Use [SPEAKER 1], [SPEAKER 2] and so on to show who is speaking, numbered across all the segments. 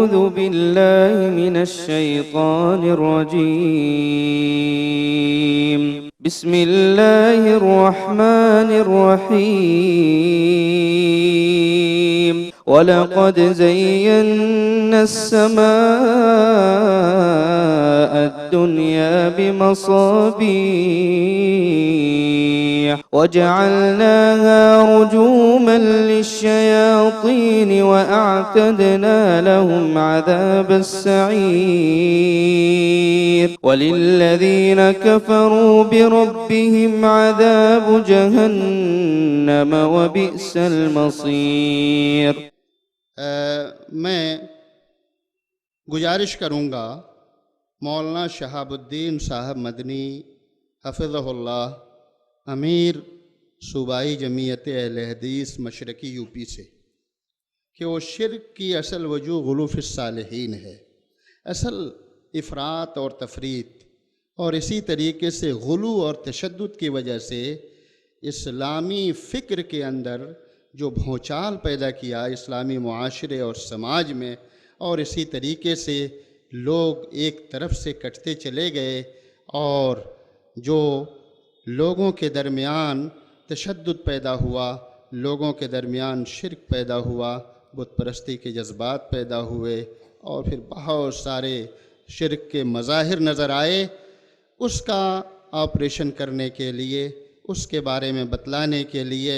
[SPEAKER 1] أعوذ بالله من الشيطان الرجيم. بسم الله الرحمن الرحيم. ولقد زينا السماء الدنيا بمصابيح وجعلناها رجوما للشياطين وأعتدنا لهم عذاب السعير. وللذين كفروا بربهم عذاب جهنم وبئس المصير.
[SPEAKER 2] میں گزارش کروں گا مولانا شہاب الدین صاحب مدنی حفظہ اللہ، امیر صوبائی جمعیت اہل حدیث مشرقی یو پی سے، کہ وہ شرک کی اصل وجہ غلو فی الصالحین ہے، اصل افراط اور تفریط، اور اسی طریقے سے غلو اور تشدد کی وجہ سے اسلامی فکر کے اندر جو بھونچال پیدا کیا اسلامی معاشرے اور سماج میں، اور اسی طریقے سے لوگ ایک طرف سے کٹتے چلے گئے، اور جو لوگوں کے درمیان تشدد پیدا ہوا، لوگوں کے درمیان شرک پیدا ہوا، بت پرستی کے جذبات پیدا ہوئے، اور پھر بہت سارے شرک کے مظاہر نظر آئے، اس کا آپریشن کرنے کے لیے، اس کے بارے میں بتلانے کے لیے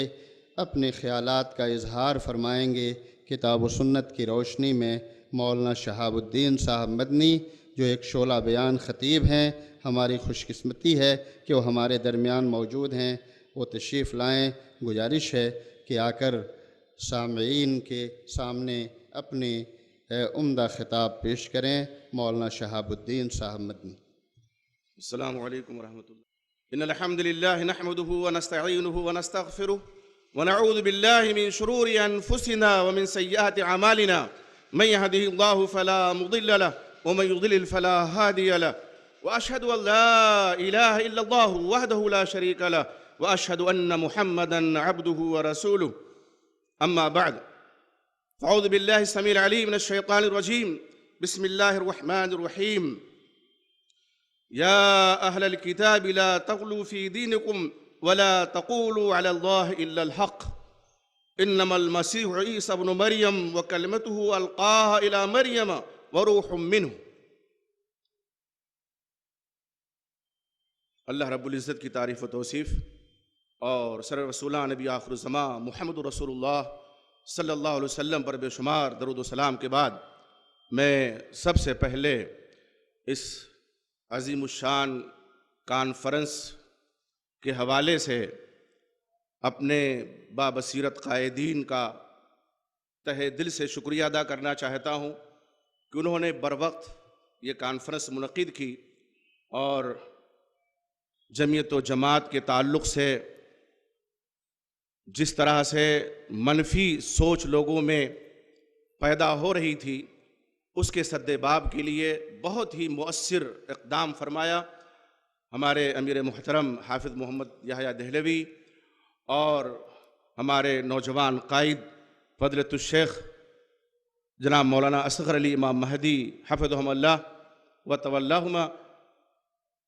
[SPEAKER 2] اپنے خیالات کا اظہار فرمائیں گے کتاب و سنت کی روشنی میں مولانا شہاب الدین صاحب مدنی، جو ایک شعلہ بیان خطیب ہیں. ہماری خوش قسمتی ہے کہ وہ ہمارے درمیان موجود ہیں. وہ تشریف لائیں. گزارش ہے کہ آ کر سامعین کے سامنے اپنے عمدہ خطاب پیش کریں. مولانا شہاب الدین صاحب مدنی.
[SPEAKER 3] السلام علیکم ورحمۃ اللہ. ان الحمد للہ نحمده ونستعینه ونستغفره ونعوذ باللہ من شرور انفسنا ومن سیئات اعمالنا. من يهده الله فلا مضل له ومن يضلل فلا هادي له. واشهد ان لا اله الا الله وحده لا شريك له واشهد ان محمدا عبده ورسوله. اما بعد، اعوذ بالله السميع العليم من الشيطان الرجيم. بسم الله الرحمن الرحيم. يا اهل الكتاب لا تغلوا في دينكم ولا تقولوا على الله الا الحق. انما المسيح عيسى ابن مريم وكلمته القاها الى مريم وروح منه. اللہ رب العزت کی تعریف و توصیف، اور سر رسولہ نبی آخر الزمان محمد رسول اللہ صلی اللہ علیہ وسلم پر بے شمار درود و سلام کے بعد، میں سب سے پہلے اس عظیم الشان کانفرنس کے حوالے سے اپنے بابصیرت قائدین کا تہہ دل سے شکریہ ادا کرنا چاہتا ہوں کہ انہوں نے بروقت یہ کانفرنس منعقد کی، اور جمعیت و جماعت کے تعلق سے جس طرح سے منفی سوچ لوگوں میں پیدا ہو رہی تھی، اس کے سد باب کے لیے بہت ہی مؤثر اقدام فرمایا ہمارے امیر محترم حافظ محمد یحییٰ دہلوی، اور ہمارے نوجوان قائد فضیلۃ الشیخ جناب مولانا اصغر علی امام مہدی حفظہم اللہ و تولاہما.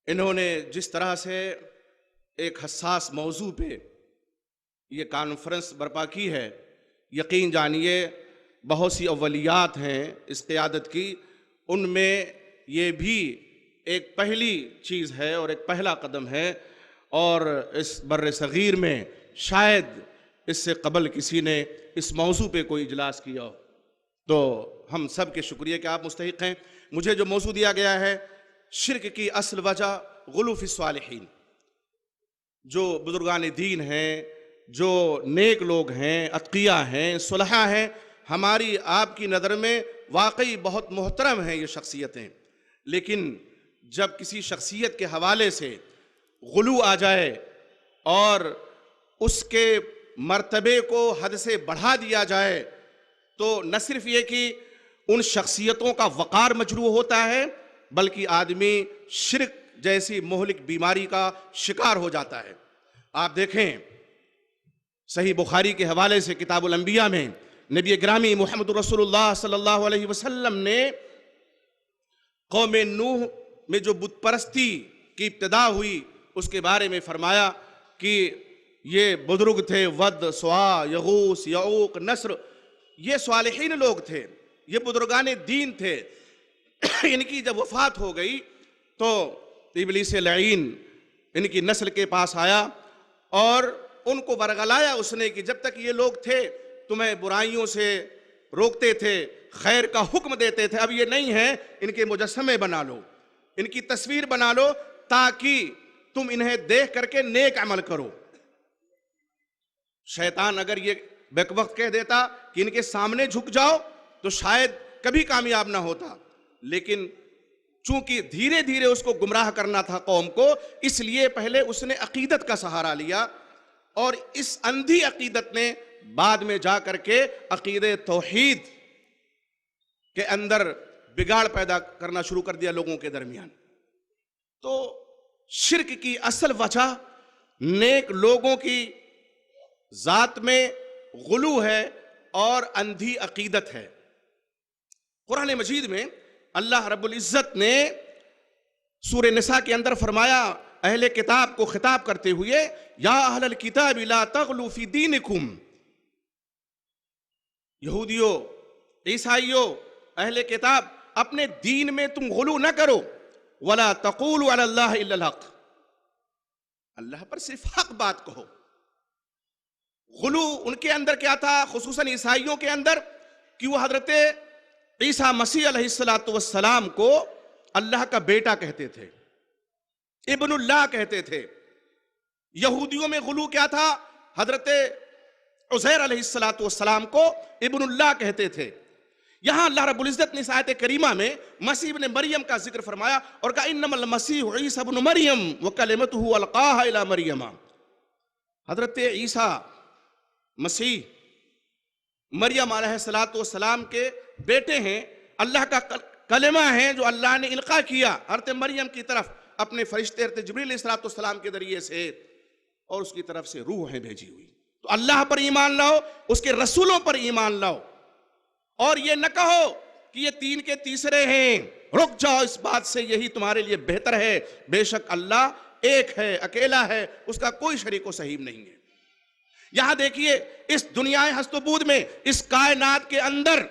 [SPEAKER 3] انہوں نے جس طرح سے ایک حساس موضوع پہ یہ کانفرنس برپا کی ہے، یقین جانیے بہت سی اولیات ہیں اس قیادت کی، ان میں یہ بھی ایک پہلی چیز ہے اور ایک پہلا قدم ہے، اور اس بر صغیر میں شاید اس سے قبل کسی نے اس موضوع پہ کوئی اجلاس کیا ہو. تو ہم سب کے شکریہ کہ آپ مستحق ہیں. مجھے جو موضوع دیا گیا ہے، شرک کی اصل وجہ غلو فی الصالحین. جو بزرگان دین ہیں، جو نیک لوگ ہیں، اتقیاء ہیں، صلحاء ہیں، ہماری آپ کی نظر میں واقعی بہت محترم ہیں یہ شخصیتیں، لیکن جب کسی شخصیت کے حوالے سے غلو آ جائے اور اس کے مرتبے کو حد سے بڑھا دیا جائے، تو نہ صرف یہ کہ ان شخصیتوں کا وقار مجروح ہوتا ہے، بلکہ آدمی شرک جیسی مہلک بیماری کا شکار ہو جاتا ہے. آپ دیکھیں صحیح بخاری کے حوالے سے کتاب الانبیاء میں نبی گرامی محمد رسول اللہ صلی اللہ علیہ وسلم نے قوم نوح میں جو بت پرستی کی ابتدا ہوئی اس کے بارے میں فرمایا کہ یہ بزرگ تھے، ود، سوا، یغوث، یعوق، نصر، یہ صالحین لوگ تھے، یہ بزرگان دین تھے۔ ان کی جب وفات ہو گئی تو ابلیس لعین ان کی نسل کے پاس آیا اور ان کو ورغلایا اس نے کہ جب تک یہ لوگ تھے تمہیں برائیوں سے روکتے تھے، خیر کا حکم دیتے تھے، اب یہ نہیں ہے، ان کے مجسمے بنا لو، ان کی تصویر بنا لو تاکہ تم انہیں دیکھ کر کے نیک عمل کرو۔ شیطان اگر یہ بیک وقت کہہ دیتا کہ ان کے سامنے جھک جاؤ تو شاید کبھی کامیاب نہ ہوتا، لیکن چونکہ دھیرے دھیرے اس کو گمراہ کرنا تھا قوم کو، اس لیے پہلے اس نے عقیدت کا سہارا لیا، اور اس اندھی عقیدت نے بعد میں جا کر کے عقیدہ توحید کے اندر بگاڑ پیدا کرنا شروع کر دیا لوگوں کے درمیان۔ تو شرک کی اصل وجہ نیک لوگوں کی ذات میں غلو ہے اور اندھی عقیدت ہے۔ قرآن مجید میں اللہ رب العزت نے سورہ نساء کے اندر فرمایا اہل کتاب کو خطاب کرتے ہوئے، یا اہل الکتاب لا تغلوا فی دینکم، یہودیوں، عیسائیوں، اہل کتاب اپنے دین میں تم غلو نہ کرو، ولا تقولوا علی اللہ الا الحق، اللہ پر صرف حق بات کہو۔ غلو ان کے اندر کیا تھا، خصوصاً عیسائیوں کے اندر، کہ وہ حضرت عیسیٰ مسیح علیہ السلام کو اللہ کا بیٹا کہتے تھے، ابن اللہ کہتے تھے۔ یہودیوں میں غلو کیا تھا، حضرت عزیر علیہ السلام کو ابن اللہ کہتے تھے۔ یہاں اللہ رب العزت نے اس آیت کریمہ میں مسیح ابن مریم کا ذکر فرمایا اور کہا انما المسیح عیسیٰ ابن مریم وکلمتہ القاها الی مریم، حضرت عیسیٰ مسیح مریم علیہ السلام کے بیٹے ہیں، اللہ کا کلمہ ہیں جو اللہ نے القاء کیا حضرت مریم کی طرف اپنے فرشتے حضرت جبریل علیہ السلام کے ذریعے سے، اور اس کی طرف سے روح بھیجی ہوئی۔ تو اللہ پر ایمان لاؤ، اس کے رسولوں پر ایمان لاؤ، اور یہ نہ کہو کہ یہ تین کے تیسرے ہیں، رک جاؤ اس بات سے، یہی تمہارے لیے بہتر ہے، بے شک اللہ ایک ہے، اکیلا ہے، اس کا کوئی شریک و صحیح نہیں ہے۔ یہاں دیکھیے اس دنیا ہست و بود میں، اس کائنات کے اندر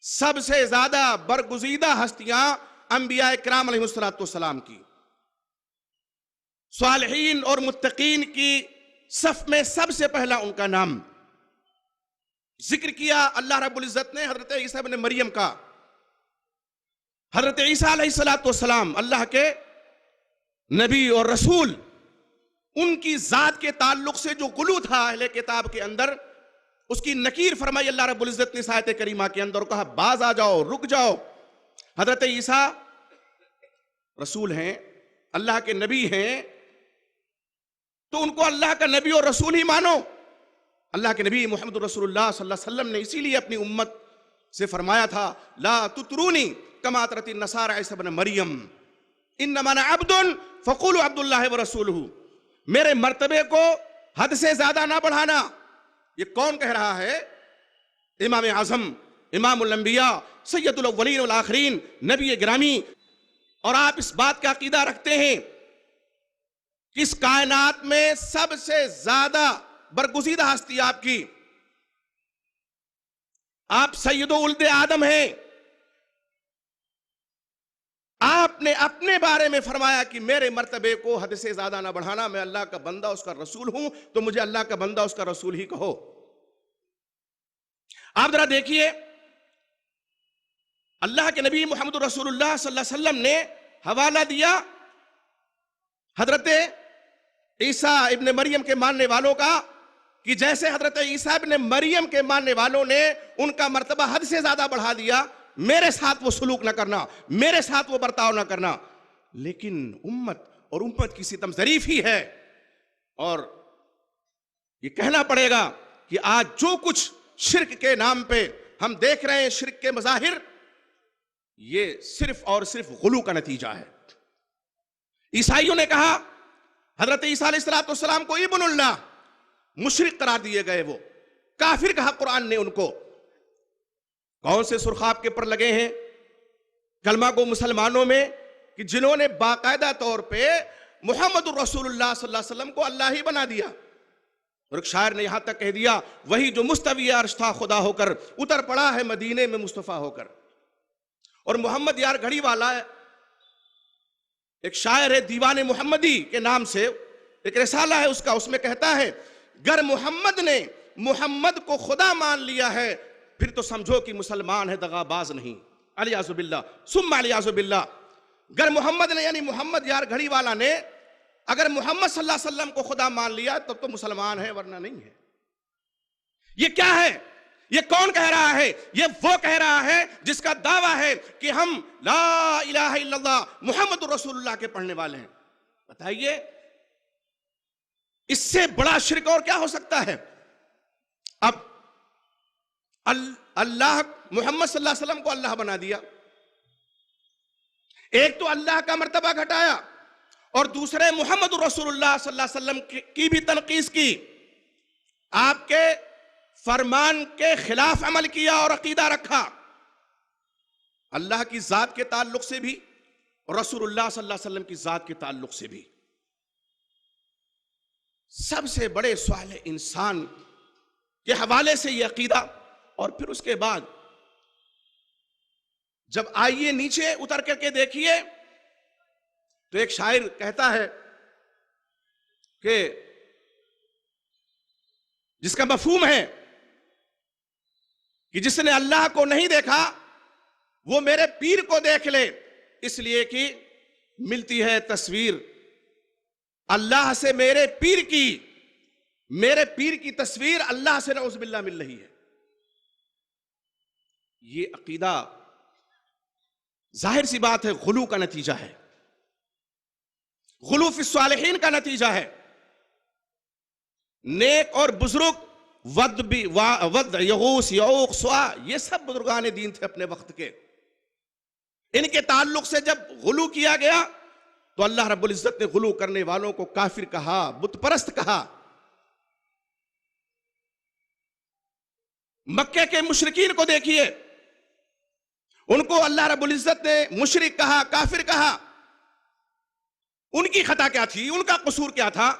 [SPEAKER 3] سب سے زیادہ برگزیدہ ہستیاں انبیاء کرام علیہ السلام کی، صالحین اور متقین کی صف میں سب سے پہلا ان کا نام ذکر کیا اللہ رب العزت نے حضرت عیسیٰ ابن مریم کا۔ حضرت عیسیٰ علیہ السلام اللہ کے نبی اور رسول، ان کی ذات کے تعلق سے جو غلو تھا اہل کتاب کے اندر، اس کی نکیر فرمائی اللہ رب العزت نے اس آیت کریمہ کے اندر، کہا باز آ جاؤ، رک جاؤ۔ حضرت عیسیٰ رسول ہیں، اللہ کے نبی ہیں، تو ان کو اللہ کا نبی اور رسول ہی مانو۔ اللہ کے نبی محمد رسول اللہ صلی اللہ علیہ وسلم نے اسی لیے اپنی امت سے فرمایا تھا لا تطرونی کما اطرت النصارى عیسی ابن مریم انما انا عبد فقولوا عبد اللہ ورسولہ، میرے مرتبے کو حد سے زیادہ نہ بڑھانا۔ یہ کون کہہ رہا ہے؟ امام اعظم، امام الانبیاء، سید الاولین والآخرین، نبی گرامی۔ اور آپ اس بات کا عقیدہ رکھتے ہیں کہ اس کائنات میں سب سے زیادہ برگزیدہ ہستی آپ کی، آپ سید و ولد آدم ہیں۔ آپ نے اپنے بارے میں فرمایا کہ میرے مرتبے کو حد سے زیادہ نہ بڑھانا، میں اللہ کا بندہ اس کا رسول ہوں، تو مجھے اللہ کا بندہ اس کا رسول ہی کہو۔ آپ ذرا دیکھیے اللہ کے نبی محمد رسول اللہ صلی اللہ علیہ وسلم نے حوالہ دیا حضرت عیسیٰ ابن مریم کے ماننے والوں کا، کہ جیسے حضرت عیسیٰ ابن مریم کے ماننے والوں نے ان کا مرتبہ حد سے زیادہ بڑھا دیا، میرے ساتھ وہ سلوک نہ کرنا، میرے ساتھ وہ برتاؤ نہ کرنا۔ لیکن امت کی ستم ظریف ہی ہے، اور یہ کہنا پڑے گا کہ آج جو کچھ شرک کے نام پہ ہم دیکھ رہے ہیں، شرک کے مظاہر، یہ صرف اور صرف غلو کا نتیجہ ہے۔ عیسائیوں نے کہا حضرت عیسیٰ علیہ السلام کو ابن اللہ، مشرک قرار دیے گئے وہ، کافر کہا قرآن نے ان کو. کون سے سرخاب کے پر لگے ہیں کلمہ گو مسلمانوں میں کہ جنہوں نے باقاعدہ طور پہ محمد الرسول اللہ صلی اللہ علیہ وسلم کو اللہ ہی بنا دیا. اور ایک شاعر نے یہاں تک کہہ دیا وہی جو مستوی عرش تھا خدا ہو کر اتر پڑا ہے مدینے میں مصطفیٰ ہو کر. اور محمد یار گھڑی والا ایک شاعر ہے دیوان محمدی کے نام سے ایک رسالہ ہے اس کا, اس میں کہتا ہے گر محمد نے محمد کو خدا مان لیا ہے پھر تو سمجھو کہ مسلمان ہے دغا باز نہیں. علیاذ باللہ ثم علیاذ باللہ. گر محمد نے یعنی محمد یار گھڑی والا نے اگر محمد صلی اللہ علیہ وسلم کو خدا مان لیا تب تو مسلمان ہے ورنہ نہیں ہے. یہ کیا ہے؟ یہ کون کہہ رہا ہے؟ یہ وہ کہہ رہا ہے جس کا دعویٰ ہے کہ ہم لا الہ الا اللہ محمد رسول اللہ کے پڑھنے والے ہیں. بتائیے اس سے بڑا شرک اور کیا ہو سکتا ہے؟ اب اللہ محمد صلی اللہ علیہ وسلم کو اللہ بنا دیا, ایک تو اللہ کا مرتبہ گھٹایا اور دوسرے محمد رسول اللہ صلی اللہ علیہ وسلم کی بھی تنقیص کی, آپ کے فرمان کے خلاف عمل کیا اور عقیدہ رکھا. اللہ کی ذات کے تعلق سے بھی اور رسول اللہ صلی اللہ علیہ وسلم کی ذات کے تعلق سے بھی. سب سے بڑے سوال انسان کے حوالے سے یہ عقیدہ. اور پھر اس کے بعد جب آئیے نیچے اتر کر کے دیکھیے تو ایک شاعر کہتا ہے کہ جس کا مفہوم ہے کہ جس نے اللہ کو نہیں دیکھا وہ میرے پیر کو دیکھ لے, اس لیے کہ ملتی ہے تصویر اللہ سے میرے پیر کی تصویر اللہ سے نعوذ باللہ مل رہی ہے. یہ عقیدہ ظاہر سی بات ہے غلو کا نتیجہ ہے, غلو فی الصالحین کا نتیجہ ہے. نیک اور بزرگ ود یغوث یعوق سوا یہ سب بزرگان دین تھے اپنے وقت کے, ان کے تعلق سے جب غلو کیا گیا تو اللہ رب العزت نے غلو کرنے والوں کو کافر کہا, بت پرست کہا. مکے کے مشرکین کو دیکھیے, ان کو اللہ رب العزت نے مشرک کہا, کافر کہا. ان کی خطا کیا تھی, ان کا قصور کیا تھا؟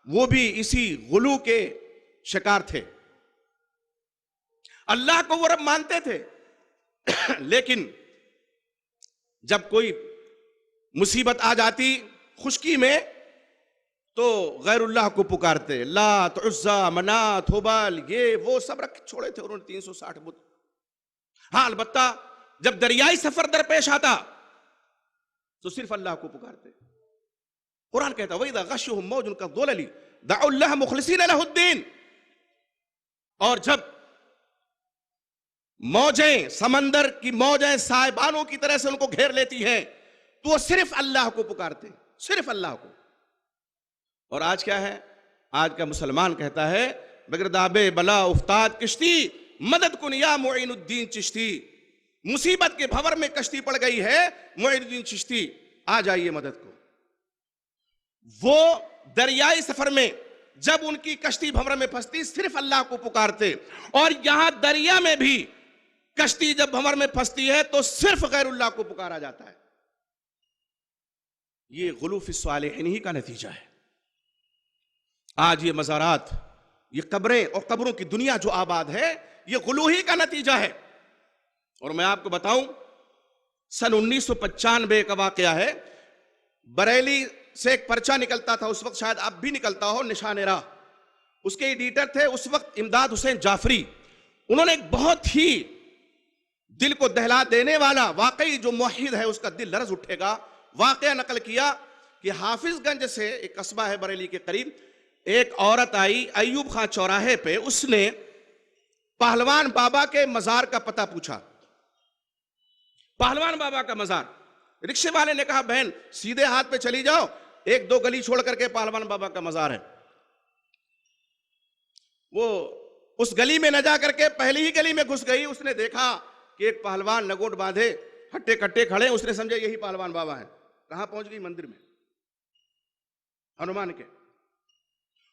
[SPEAKER 3] وہ بھی اسی غلو کے شکار تھے. اللہ کو وہ رب مانتے تھے لیکن جب کوئی مصیبت آ جاتی خشکی میں تو غیر اللہ کو پکارتے, لات عزا منات ہبال یہ وہ سب رکھ چھوڑے تھے انہوں نے 360 بت. ہاں البتہ جب دریائی سفر درپیش آتا تو صرف اللہ کو پکارتے. قرآن کہتا وَإِذَا غَشِّهُمْ مَوْجٌ كَالظُّلَلِ دَعُوا اللَّهَ مُخْلِصِينَ لَهُ الدِّينَ. اور جب موجیں سمندر کی موجیں سائبانوں کی طرح سے ان کو گھیر لیتی ہیں تو وہ صرف اللہ کو پکارتے, صرف اللہ کو. اور آج کیا ہے؟ آج کا مسلمان کہتا ہے بگرداب بلا افتاد کشتی مدد کن یا معین الدین چشتی. مصیبت کے بھور میں کشتی پڑ گئی ہے, معین الدین چشتی آ جائیے مدد کو. وہ دریائی سفر میں جب ان کی کشتی بھور میں پھنستی صرف اللہ کو پکارتے, اور یہاں دریا میں بھی کشتی جب بھور میں پھنستی ہے تو صرف غیر اللہ کو پکارا جاتا ہے. یہ غلو فی الصالحین ہی کا نتیجہ ہے. آج یہ مزارات, یہ قبریں اور قبروں کی دنیا جو آباد ہے یہ غلو ہی کا نتیجہ ہے. اور میں آپ کو بتاؤں سن 1995 کا واقعہ ہے, بریلی سے ایک پرچہ نکلتا تھا, اس وقت شاید اب بھی نکلتا ہو, نشان راہ. اس کے ایڈیٹر تھے اس وقت امداد حسین جعفری. انہوں نے ایک بہت ہی دل کو دہلا دینے والا, واقعی جو موحد ہے اس کا دل لرز اٹھے گا, واقعہ نقل کیا کہ حافظ گنج سے ایک قصبہ ہے بریلی کے قریب, ایک عورت آئی ایوب خان چوراہے پہ, اس نے پہلوان بابا کے مزار کا پتہ پوچھا. پہلوان بابا کا مزار. رکشے والے نے کہا بہن سیدھے ہاتھ پہ چلی جاؤ, 1-2 گلی چھوڑ کر کے پہلوان بابا کا مزار ہے. وہ اس گلی میں نہ جا کر کے پہلی ہی گلی میں گھس گئی. اس نے دیکھا کہ ایک پہلوان نگوٹ باندھے ہٹے کٹے کھڑے, اس نے سمجھا یہی پہلوان بابا ہیں. کہاں پہنچ گئی؟ مندر میں, ہنومان کے.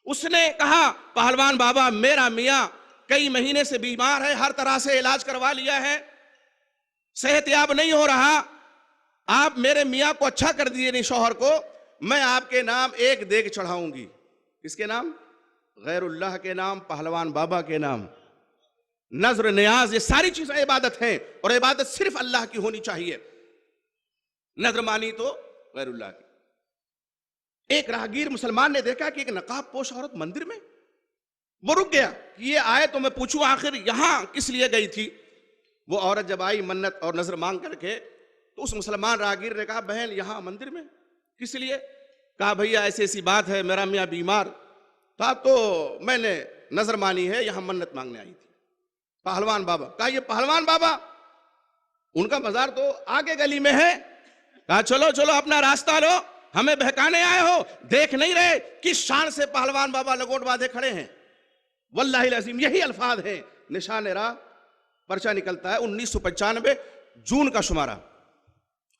[SPEAKER 3] اس نے کہا پہلوان بابا میرا میاں کئی مہینے سے بیمار ہے, ہر طرح سے علاج کروا لیا ہے, صحت یاب نہیں ہو رہا, آپ میرے میاں کو اچھا کر دیے نہیں, شوہر کو, میں آپ کے نام ایک دیگ چڑھاؤں گی. کس کے نام؟ غیر اللہ کے نام, پہلوان بابا کے نام. نظر, نیاز, یہ ساری چیزیں عبادت ہیں, اور عبادت صرف اللہ کی ہونی چاہیے. نظر مانی تو غیر اللہ کی. ایک راہگیر مسلمان نے دیکھا کہ ایک نقاب پوش عورت مندر میں, وہ رک گیا کہ یہ آئے تو میں پوچھوں آخر یہاں کس لیے گئی تھی. وہ عورت جب آئی منت اور نظر مانگ کر کے, تو اس مسلمان راہگیر نے کہا بہن یہاں مندر میں کس لیے؟ کہا بھیا ایسی ایسی بات ہے, میرا میاں بیمار تھا تو میں نے نظر مانی ہے, یہاں منت مانگنے آئی تھی. پہلوان بابا. کہا یہ پہلوان بابا, ان کا مزار تو آگے گلی میں ہے. کہا چلو چلو اپنا راستہ لو, ہمیں بہکانے آئے ہو, دیکھ نہیں رہے کس شان سے پہلوان بابا لگوٹ باندھے کھڑے ہیں. واللہ العظیم یہی الفاظ ہیں. نشان راہ پرچہ نکلتا ہے 1995 جون کا شمارہ.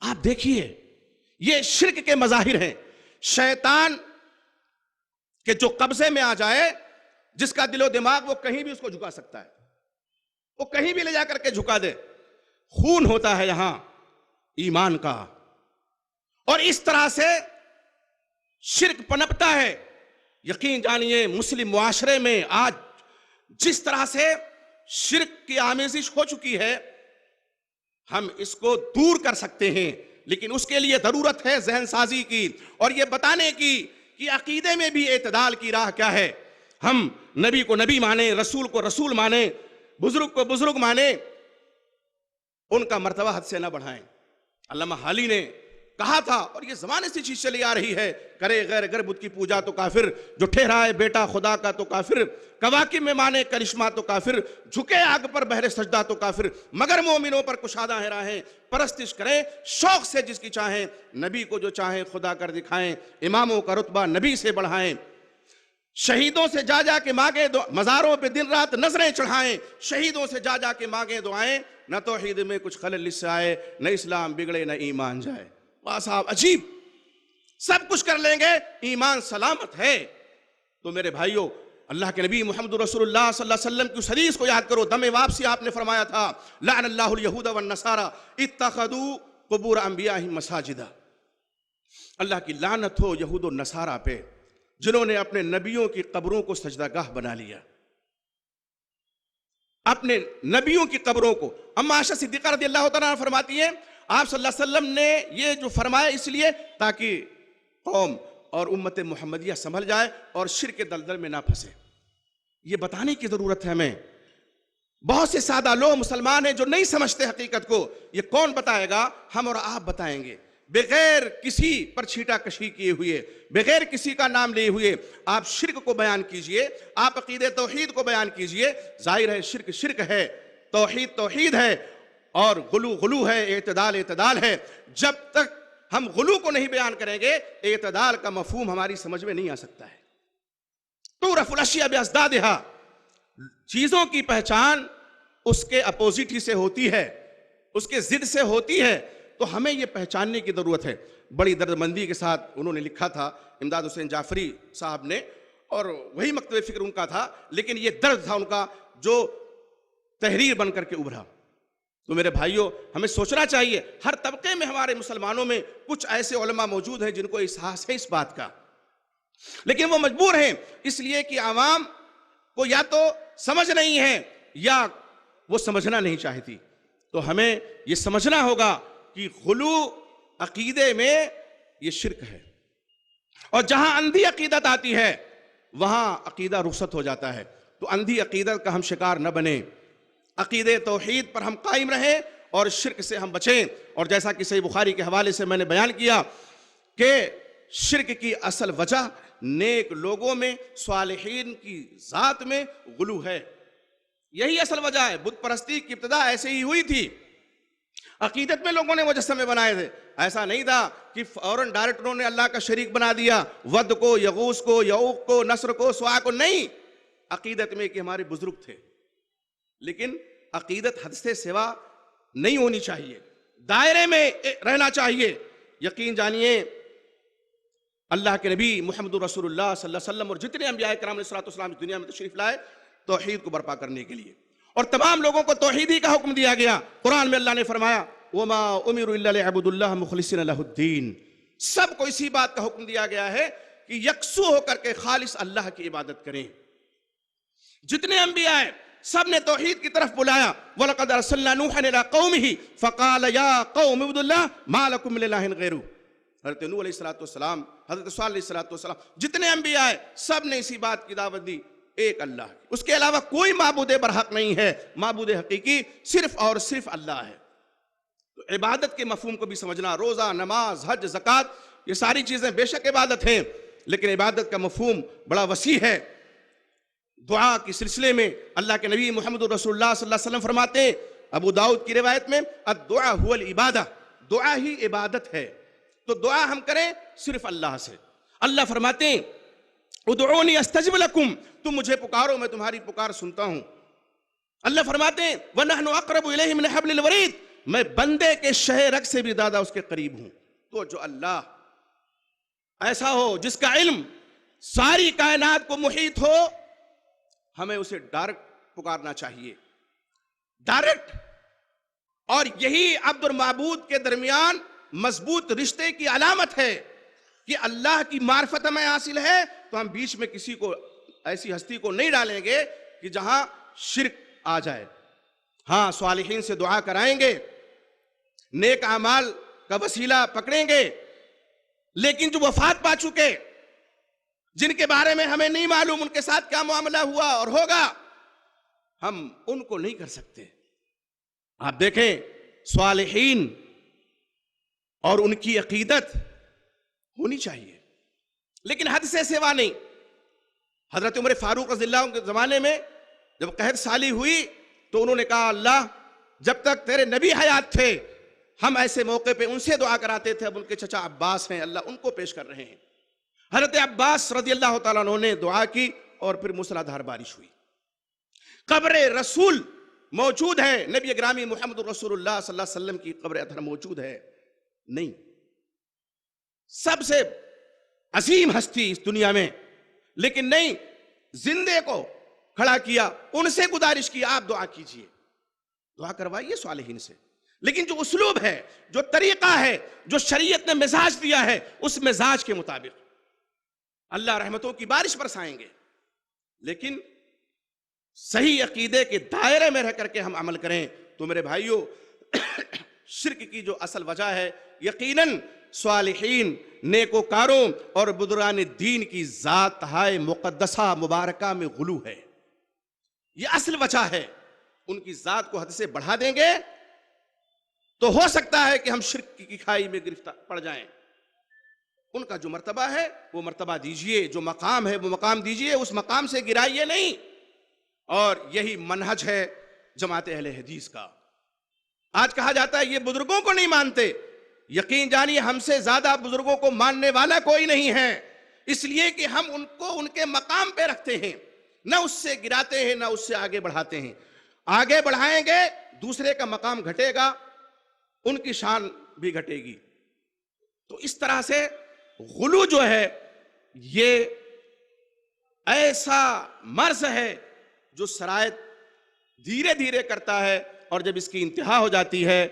[SPEAKER 3] آپ دیکھیے یہ شرک کے مظاہر ہیں. شیطان کہ جو قبضے میں آ جائے, جس کا دل و دماغ وہ کہیں بھی اس کو جھکا سکتا ہے, وہ کہیں بھی لے جا کر کے جھکا دے. خون ہوتا ہے یہاں ایمان کا, اور اس طرح سے شرک پنپتا ہے. یقین جانیے مسلم معاشرے میں آج جس طرح سے شرک کی آمیزش ہو چکی ہے, ہم اس کو دور کر سکتے ہیں, لیکن اس کے لیے ضرورت ہے ذہن سازی کی, اور یہ بتانے کی کہ عقیدے میں بھی اعتدال کی راہ کیا ہے. ہم نبی کو نبی مانیں, رسول کو رسول مانیں, بزرگ کو بزرگ مانیں, ان کا مرتبہ حد سے نہ بڑھائیں. علامہ حالی نے کہا تھا, اور یہ زمانے سے چیز چلی آ رہی ہے, کرے غیر گر بت کی پوجا تو کافر, جو ٹھہرائے بیٹا خدا کا تو کافر, کواکب میں مانے کرشمہ تو کافر, جھکے آگ پر بہر سجدہ تو کافر, مگر مومنوں پر کشادہ ہیں راہیں, پرستش کریں شوق سے جس کی چاہیں, نبی کو جو چاہیں خدا کر دکھائیں, اماموں کا رتبہ نبی سے بڑھائیں, شہیدوں سے جا جا کے مانگیں مزاروں پہ دن رات نظریں چڑھائیں, شہیدوں سے جا جا کے مانگیں دعائیں, نہ توحید میں کچھ خلل اس سے آئے, نہ اسلام بگڑے نہ ایمان جائے. واہ صاحب عجیب, سب کچھ کر لیں گے ایمان سلامت ہے. تو میرے بھائیوں, اللہ کے نبی محمد رسول اللہ صلی اللہ علیہ وسلم کی اس حدیث کو یاد کرو. دم واپسی آپ نے فرمایا تھا, لعن اللہ الیہود والنصارى اتخذوا قبور انبیائہم مساجدا. اللہ کی لعنت ہو یہود و نصارہ پہ جنہوں نے اپنے نبیوں کی قبروں کو سجدہ گاہ بنا لیا, اپنے نبیوں کی قبروں کو. اما عائشہ صدیقہ رضی اللہ تعالیٰ عنہ فرماتی ہیں آپ صلی اللہ علیہ وسلم نے یہ جو فرمایا اس لیے تاکہ قوم اور امت محمدیہ سنبھل جائے اور شرک کے دلدل میں نہ پھنسے. یہ بتانے کی ضرورت ہے ہمیں. بہت سے سادہ لوگ مسلمان ہیں جو نہیں سمجھتے حقیقت کو. یہ کون بتائے گا؟ ہم اور آپ بتائیں گے, بغیر کسی پر چھیٹا کشی کیے ہوئے, بغیر کسی کا نام لیے ہوئے. آپ شرک کو بیان کیجئے, آپ عقید توحید کو بیان کیجئے. ظاہر ہے شرک شرک ہے, توحید توحید ہے, اور غلو غلو ہے, اعتدال اعتدال ہے. جب تک ہم غلو کو نہیں بیان کریں گے, اعتدال کا مفہوم ہماری سمجھ میں نہیں آ سکتا ہے. تعرف الاشیاء بازدادہا, چیزوں کی پہچان اس کے اپوزٹ ہی سے ہوتی ہے, اس کے ضد سے ہوتی ہے. تو ہمیں یہ پہچاننے کی ضرورت ہے. بڑی دردمندی کے ساتھ انہوں نے لکھا تھا امداد حسین جعفری صاحب نے, اور وہی مکتب فکر ان کا تھا, لیکن یہ درد تھا ان کا جو تحریر بن کر کے ابھرا. تو میرے بھائیوں, ہمیں سوچنا چاہیے, ہر طبقے میں ہمارے مسلمانوں میں کچھ ایسے علماء موجود ہیں جن کو احساس ہے اس بات کا, لیکن وہ مجبور ہیں اس لیے کہ عوام کو یا تو سمجھ نہیں ہے یا وہ سمجھنا نہیں چاہتی. تو ہمیں یہ سمجھنا ہوگا کہ غلو عقیدے میں یہ شرک ہے, اور جہاں اندھی عقیدت آتی ہے وہاں عقیدہ رخصت ہو جاتا ہے. تو اندھی عقیدت کا ہم شکار نہ بنیں, عقید توحید پر ہم قائم رہیں اور شرک سے ہم بچیں. اور جیسا کہ صحیح بخاری کے حوالے سے میں نے بیان کیا کہ شرک کی اصل وجہ نیک لوگوں میں, صالحین کی ذات میں غلو ہے. یہی اصل وجہ ہے. بت پرستی کی ابتدا ایسے ہی ہوئی تھی, عقیدت میں لوگوں نے مجسمے بنائے تھے. ایسا نہیں تھا کہ فوراً ڈائریکٹ انہوں نے اللہ کا شریک بنا دیا, ود کو, یغوث کو, یعوق کو, نصر کو, سوا کو. نہیں, عقیدت میں کہ ہمارے بزرگ تھے, لیکن عقیدت حد سے سوا نہیں ہونی چاہیے, دائرے میں رہنا چاہیے. یقین جانیے اللہ کے نبی محمد رسول اللہ صلی اللہ علیہ وسلم اور جتنے انبیاء کرام علیہ الصلوۃ والسلام اس دنیا میں تشریف لائے, توحید کو برپا کرنے کے لیے، اور تمام لوگوں کو توحیدی کا حکم دیا گیا۔ قرآن میں اللہ نے فرمایا وما امروا الا ليعبدوا الله مخلصين له الدين، سب کو اسی بات کا حکم دیا گیا ہے کہ یکسو ہو کر کے خالص اللہ کی عبادت کریں۔ جتنے انبیاء ہیں سب نے توحید کی طرف بلایا۔ وَلَقَدْ أَرْسَلْنَا نُوحًا إِلَىٰ قَوْمِهِ فَقَالَ يَا قَوْمِ اعْبُدُوا اللَّهَ مَا لَكُم مِّنْ إِلَٰهٍ غَيْرُهُ۔ حضرت نوح علیہ السلام، حضرت صالح علیہ السلام، جتنے انبیاء ہیں سب نے اسی بات کی دعوت دی، ایک اللہ کی، اس کے علاوہ کوئی معبود برحق نہیں ہے، معبود حقیقی صرف اور صرف اللہ ہے۔ تو عبادت کے مفہوم کو بھی سمجھنا، روزہ، نماز، حج، زکوٰۃ، یہ ساری چیزیں بے شک عبادت ہیں، لیکن عبادت کا مفہوم بڑا وسیع ہے۔ دعا کے سلسلے میں اللہ کے نبی محمد رسول اللہ صلی اللہ علیہ وسلم فرماتے ہیں، ابو داؤد کی روایت میں الدعا هو العبادہ، دعا ہی عبادت ہے۔ تو دعا ہم کریں صرف اللہ سے۔ اللہ فرماتے ہیں ادعونی استجب لکم، تم مجھے پکارو میں تمہاری پکار سنتا ہوں۔ اللہ فرماتے ہیں وَنَحْنُ أَقْرَبُ إِلَيْهِ مِنْ حَبْلِ الْوَرِيدِ، میں بندے کے شہ رگ سے بھی زیادہ اس کے قریب ہوں۔ تو جو اللہ ایسا ہو جس کا علم ساری کائنات کو محیط ہو، ہمیں اسے ڈائریکٹ پکارنا چاہیے، ڈائریکٹ۔ اور یہی عبد اور معبود کے درمیان مضبوط رشتے کی علامت ہے کہ اللہ کی معرفت ہمیں حاصل ہے تو ہم بیچ میں کسی کو، ایسی ہستی کو نہیں ڈالیں گے کہ جہاں شرک آ جائے۔ ہاں صالحین سے دعا کرائیں گے، نیک اعمال کا وسیلہ پکڑیں گے، لیکن جو وفات پا چکے، جن کے بارے میں ہمیں نہیں معلوم ان کے ساتھ کیا معاملہ ہوا اور ہوگا، ہم ان کو نہیں کر سکتے۔ آپ دیکھیں صالحین اور ان کی عقیدت ہونی چاہیے، لیکن حد سے سوا نہیں۔ حضرت عمر فاروق رضی اللہ عنہ کے زمانے میں جب قحط سالی ہوئی تو انہوں نے کہا اللہ جب تک تیرے نبی حیات تھے ہم ایسے موقع پہ ان سے دعا کراتے تھے، اب ان کے چچا عباس ہیں، اللہ ان کو پیش کر رہے ہیں۔ حضرت عباس رضی اللہ تعالیٰ عنہ نے دعا کی اور پھر موسلادھار بارش ہوئی۔ قبر رسول موجود ہے، نبی گرامی محمد رسول اللہ صلی اللہ علیہ وسلم کی قبر اطہر موجود ہے نہیں؟ سب سے عظیم ہستی اس دنیا میں، لیکن نہیں، زندے کو کھڑا کیا، ان سے گزارش کی آپ دعا کیجئے، دعا کروائیے صالحین سے، لیکن جو اسلوب ہے، جو طریقہ ہے، جو شریعت نے مزاج دیا ہے، اس مزاج کے مطابق اللہ رحمتوں کی بارش برسائیں گے۔ لیکن صحیح عقیدے کے دائرے میں رہ کر کے ہم عمل کریں تو میرے بھائیوں، شرک کی جو اصل وجہ ہے یقیناً صالحین، نیکوکاروں اور بزرگان دین کی ذات ہائے مقدسہ مبارکہ میں غلو ہے۔ یہ اصل وجہ ہے۔ ان کی ذات کو حد سے بڑھا دیں گے تو ہو سکتا ہے کہ ہم شرک کی کھائی میں گرفتار پڑ جائیں۔ ان کا جو مرتبہ ہے وہ مرتبہ دیجئے، جو مقام ہے وہ مقام دیجئے، اس مقام سے گرائیے نہیں۔ اور یہی منہج ہے جماعت اہل حدیث کا۔ آج کہا جاتا ہے یہ بزرگوں کو نہیں مانتے، یقین جانیے ہم سے زیادہ بزرگوں کو ماننے والا کوئی نہیں ہے، اس لیے کہ ہم ان کو ان کے مقام پہ رکھتے ہیں، نہ اس سے گراتے ہیں نہ اس سے آگے بڑھاتے ہیں۔ آگے بڑھائیں گے دوسرے کا مقام گھٹے گا، ان کی شان بھی گھٹے گی۔ تو اس طرح سے غلو جو ہے یہ ایسا مرض ہے جو سرایت دھیرے دھیرے کرتا ہے، اور جب اس کی انتہا ہو جاتی ہے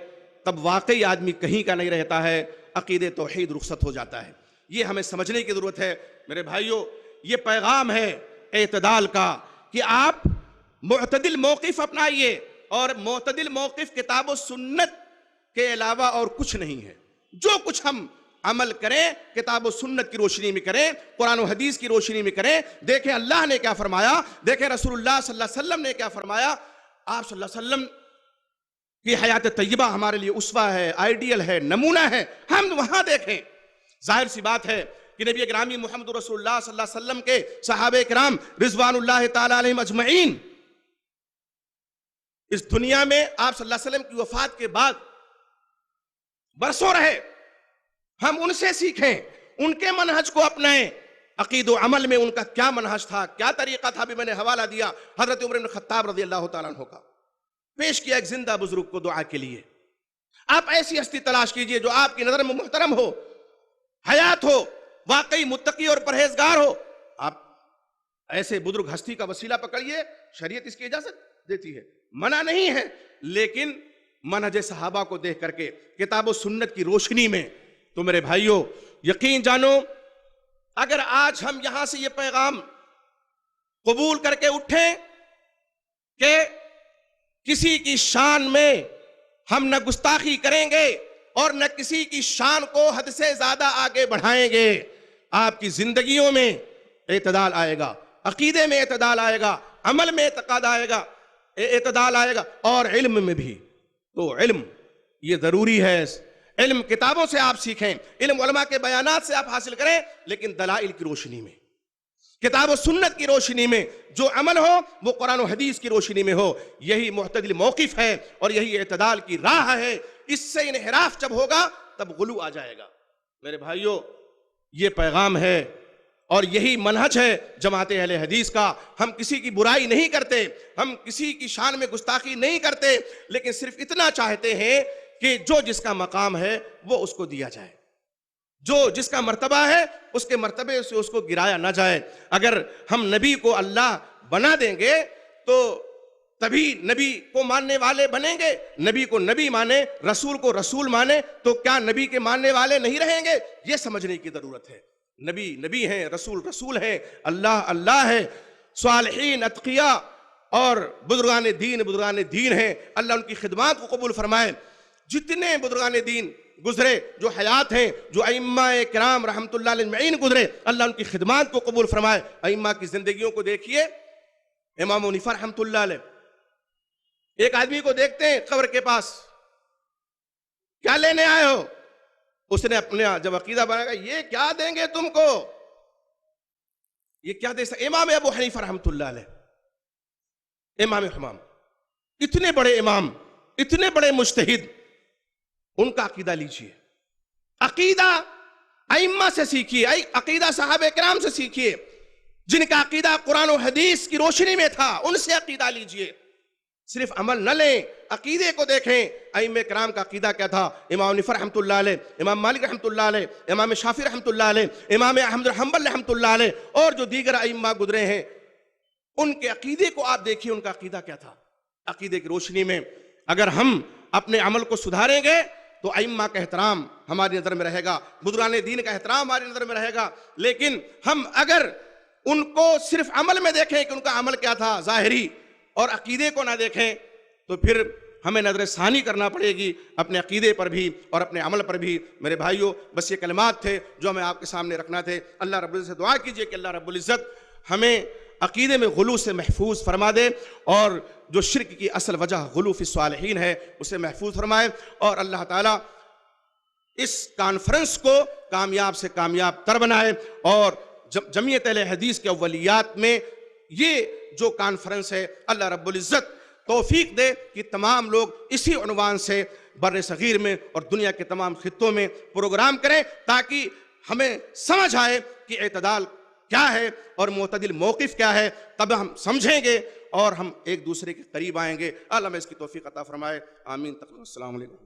[SPEAKER 3] تب واقعی آدمی کہیں کا نہیں رہتا ہے، عقید توحید رخصت ہو جاتا ہے۔ یہ ہمیں سمجھنے کی ضرورت ہے میرے بھائیوں۔ یہ پیغام ہے اعتدال کا کہ آپ معتدل موقف اپنائیے، اور معتدل موقف کتاب و سنت کے علاوہ اور کچھ نہیں ہے۔ جو کچھ ہم عمل کریں کتاب و سنت کی روشنی میں کریں، قرآن و حدیث کی روشنی میں کریں۔ دیکھیں اللہ نے کیا فرمایا، دیکھیں رسول اللہ صلی اللہ علیہ وسلم نے کیا فرمایا۔ آپ صلی اللہ علیہ وسلم کی حیات طیبہ ہمارے لیے اسوہ ہے، آئیڈیل ہے، نمونہ ہے، ہم وہاں دیکھیں۔ ظاہر سی بات ہے کہ نبی گرامی محمد رسول اللہ صلی اللہ علیہ وسلم کے صحابہ کرام رضوان اللہ تعالی علیہم اجمعین اس دنیا میں آپ صلی اللہ علیہ وسلم کی وفات کے بعد برسوں رہے۔ ہم ان سے سیکھیں، ان کے منہج کو اپنائیں۔ عقید و عمل میں ان کا کیا منہج تھا، کیا طریقہ تھا، بھی میں نے حوالہ دیا حضرت عمر بن خطاب رضی اللہ تعالیٰ عنہ کا، پیش کیا ایک زندہ بزرگ کو دعا کے لیے۔ آپ ایسی ہستی تلاش کیجئے جو آپ کی نظر میں محترم ہو، حیات ہو، واقعی متقی اور پرہیزگار ہو۔ آپ ایسے بزرگ ہستی کا وسیلہ پکڑیے، شریعت اس کی اجازت دیتی ہے، منع نہیں ہے، لیکن منہج صحابہ کو دیکھ کر کے، کتاب و سنت کی روشنی میں۔ تو میرے بھائیوں، یقین جانو، اگر آج ہم یہاں سے یہ پیغام قبول کر کے اٹھیں کہ کسی کی شان میں ہم نہ گستاخی کریں گے اور نہ کسی کی شان کو حد سے زیادہ آگے بڑھائیں گے، آپ کی زندگیوں میں اعتدال آئے گا، عقیدے میں اعتدال آئے گا، عمل میں اعتدال آئے گا، اور علم میں بھی۔ تو علم یہ ضروری ہے، علم کتابوں سے آپ سیکھیں، علم علماء کے بیانات سے آپ حاصل کریں، لیکن دلائل کی روشنی میں، کتاب و سنت کی روشنی میں۔ جو عمل ہو وہ قرآن و حدیث کی روشنی میں ہو، یہی معتدل موقف ہے اور یہی اعتدال کی راہ ہے۔ اس سے انحراف جب ہوگا تب غلو آ جائے گا۔ میرے بھائیوں، یہ پیغام ہے اور یہی منہج ہے جماعت اہل حدیث کا۔ ہم کسی کی برائی نہیں کرتے، ہم کسی کی شان میں گستاخی نہیں کرتے، لیکن صرف اتنا چاہتے ہیں کہ جو جس کا مقام ہے وہ اس کو دیا جائے، جو جس کا مرتبہ ہے اس کے مرتبے سے اس کو گرایا نہ جائے۔ اگر ہم نبی کو اللہ بنا دیں گے تو تبھی نبی کو ماننے والے بنیں گے، نبی کو نبی مانے، رسول کو رسول مانے، تو کیا نبی کے ماننے والے نہیں رہیں گے؟ یہ سمجھنے کی ضرورت ہے۔ نبی نبی ہیں، رسول رسول ہیں، اللہ اللہ ہے، صالحین اتقیاء اور بزرگان دین ہیں۔ اللہ ان کی خدمات کو قبول فرمائے۔ جتنے بزرگان دین گزرے، جو حیات ہیں، جو ائمہ کرام رحمت اللہ علیہ اجمعین گزرے، اللہ ان کی خدمات کو قبول فرمائے۔ ائمہ کی زندگیوں کو دیکھیے، امام حنیفہ رحمت اللہ علیہ، ایک آدمی کو دیکھتے ہیں قبر کے پاس، کیا لینے آئے ہو؟ اس نے اپنے جب عقیدہ بنایا، یہ کیا دیں گے تم کو، یہ کیا دے سکتے؟ امام ابو حنیفہ رحمت اللہ علیہ، امام حمام، اتنے بڑے امام، اتنے بڑے مجتہد، ان کا عقیدہ لیجئے۔ عقیدہ ائمہ سے سیکھیے، عقیدہ صحابہ کرام سے سیکھیے، جن کا عقیدہ قرآن و حدیث کی روشنی میں تھا، ان سے عقیدہ لیجئے۔ صرف عمل نہ لیں، عقیدے کو دیکھیں۔ ائمہ کرام کا عقیدہ کیا تھا؟ امام حنیفہ رحمت اللہ علیہ، امام مالک رحمت اللہ علیہ، امام شافعی رحمت اللہ علیہ، امام احمد بن حنبل رحمت اللہ علیہ، اور جو دیگر ائمہ گزرے ہیں، ان کے عقیدے کو آپ دیکھیے، ان کا عقیدہ کیا تھا۔ عقیدے کی روشنی میں اگر ہم اپنے عمل کو سدھاریں گے تو ائمہ کا احترام ہماری نظر میں رہے گا، بزرگان دین کا احترام ہماری نظر میں رہے گا۔ لیکن ہم اگر ان کو صرف عمل میں دیکھیں کہ ان کا عمل کیا تھا ظاہری، اور عقیدے کو نہ دیکھیں، تو پھر ہمیں نظر ثانی کرنا پڑے گی اپنے عقیدے پر بھی اور اپنے عمل پر بھی۔ میرے بھائیوں، بس یہ کلمات تھے جو ہمیں آپ کے سامنے رکھنا تھے۔ اللہ رب العزت سے دعا کیجئے کہ اللہ رب العزت ہمیں عقیدے میں غلو سے محفوظ فرما دے، اور جو شرک کی اصل وجہ غلو فی الصالحین ہے اسے محفوظ فرمائے، اور اللہ تعالیٰ اس کانفرنس کو کامیاب سے کامیاب تر بنائے، اور جمعیت اہل حدیث کے اولیات میں یہ جو کانفرنس ہے، اللہ رب العزت توفیق دے کہ تمام لوگ اسی عنوان سے بر صغیر میں اور دنیا کے تمام خطوں میں پروگرام کریں، تاکہ ہمیں سمجھ آئے کہ اعتدال کیا ہے اور معتدل موقف کیا ہے۔ تب ہم سمجھیں گے اور ہم ایک دوسرے کے قریب آئیں گے۔ اللہ ہمیں اس کی توفیق عطا فرمائے، آمین۔ السلام علیکم۔